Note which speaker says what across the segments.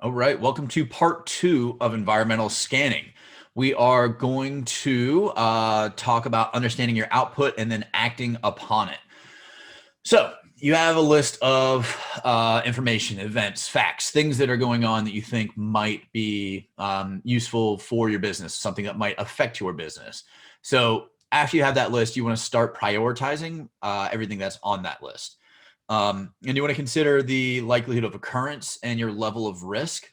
Speaker 1: All right, welcome to part two of environmental scanning. We are going to talk about understanding your output and then acting upon it. So you have a list of information, events, facts, things that are going on that you think might be useful for your business, something that might affect your business. So after you have that list, you want to start prioritizing everything that's on that list. And you want to consider the likelihood of occurrence and your level of risk.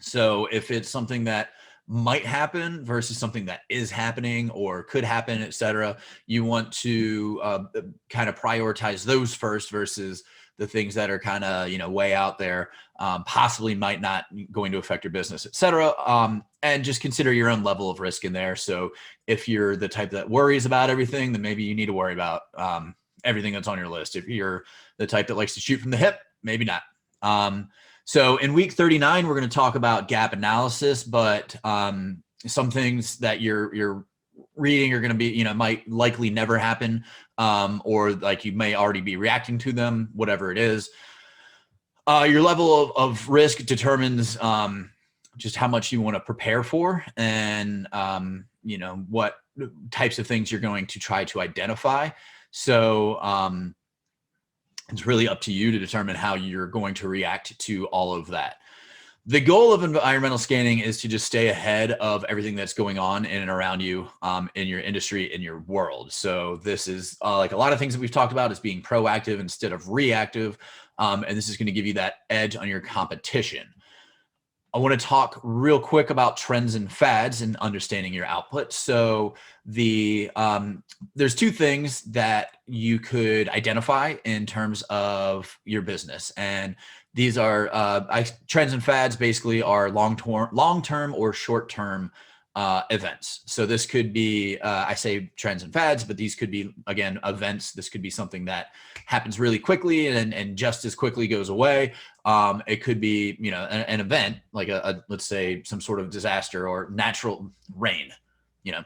Speaker 1: So if it's something that might happen versus something that is happening or could happen, et cetera, you want to kind of prioritize those first versus the things that are kind of, way out there, possibly might not going to affect your business, et cetera. And just consider your own level of risk in there. So if you're the type that worries about everything, then maybe you need to worry about everything that's on your list. If you're the type that likes to shoot from the hip, maybe not. So in week 39, we're going to talk about gap analysis, but some things that you're reading are going to be, might likely never happen, or like you may already be reacting to them, whatever it is. Your level of risk determines just how much you want to prepare for and, what types of things you're going to try to identify. So it's really up to you to determine how you're going to react to all of that. The goal of environmental scanning is to just stay ahead of everything that's going on in and around you, in your industry, in your world. So this is like a lot of things that we've talked about is being proactive instead of reactive. And this is going to give you that edge on your competition. I want to talk real quick about trends and fads and understanding your output. So there's two things that you could identify in terms of your business, and these are trends and fads. Basically, are long-term or short-term events. So this could be I say trends and fads, but these could be again events. This could be something that happens really quickly and just as quickly goes away. It could be, an event like let's say some sort of disaster or natural rain.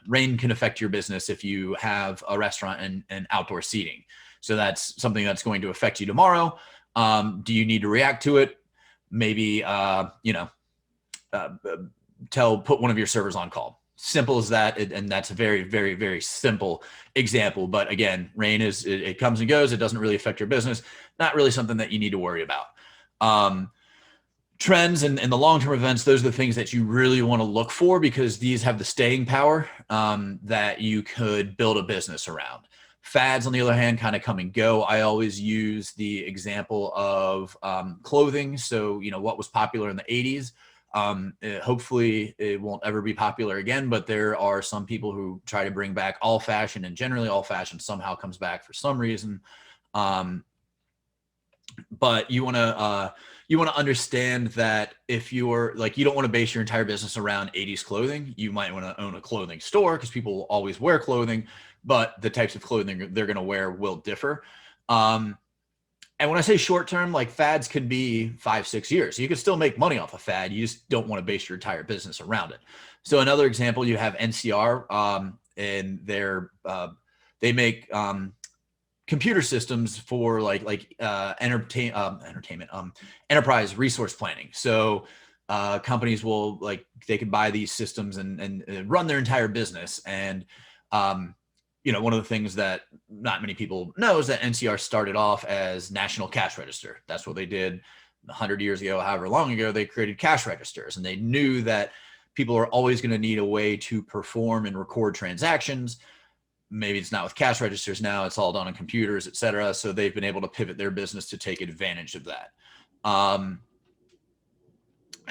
Speaker 1: Rain can affect your business if you have a restaurant and outdoor seating. So that's something that's going to affect you tomorrow. Do you need to react to it? Maybe, put one of your servers on call. Simple as that. And that's a very, very, very simple example. But again, rain it comes and goes. It doesn't really affect your business. Not really something that you need to worry about. Trends and the long-term events, those are the things that you really want to look for because these have the staying power that you could build a business around. Fads, on the other hand, kind of come and go. I always use the example of clothing. So, what was popular in the 80s, hopefully it won't ever be popular again, but there are some people who try to bring back all fashion, and generally all fashion somehow comes back for some reason. But you want to understand that if you're like, you don't want to base your entire business around 80s clothing. You might want to own a clothing store because people will always wear clothing, but the types of clothing they're going to wear will differ. And when I say short term, like fads could be 5-6 years. You can still make money off a fad. You just don't want to base your entire business around it. So another example, you have NCR, and they make computer systems for entertainment, enterprise resource planning. So companies will they could buy these systems and run their entire business. And one of the things that not many people know is that NCR started off as National Cash Register. That's what they did 100 years ago, however long ago. They created cash registers, and they knew that people are always going to need a way to perform and record transactions. Maybe it's not with cash registers now, it's all done on computers, et cetera. So they've been able to pivot their business to take advantage of that.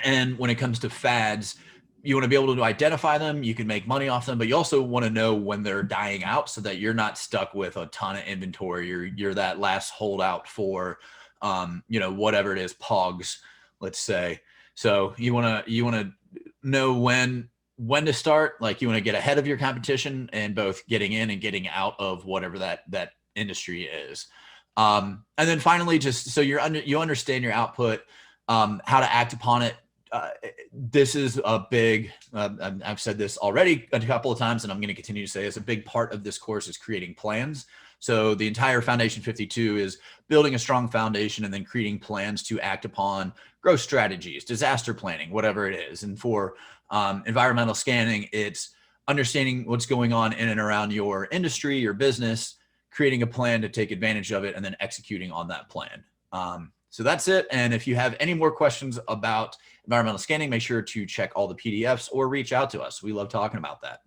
Speaker 1: And when it comes to fads, you want to be able to identify them. You can make money off them, but you also want to know when they're dying out so that you're not stuck with a ton of inventory. You're that last holdout for, whatever it is, pogs, let's say. So you want to know when to start. Like, you want to get ahead of your competition and both getting in and getting out of whatever that industry is. And then finally, just so you understand your output, how to act upon it. This is a big, I've said this already a couple of times, and I'm going to continue to say it's a big part of this course is creating plans. So the entire Foundation 52 is building a strong foundation and then creating plans to act upon growth strategies, disaster planning, whatever it is. And for environmental scanning, it's understanding what's going on in and around your industry, your business, creating a plan to take advantage of it, and then executing on that plan. So that's it. And if you have any more questions about environmental scanning, make sure to check all the PDFs or reach out to us. We love talking about that.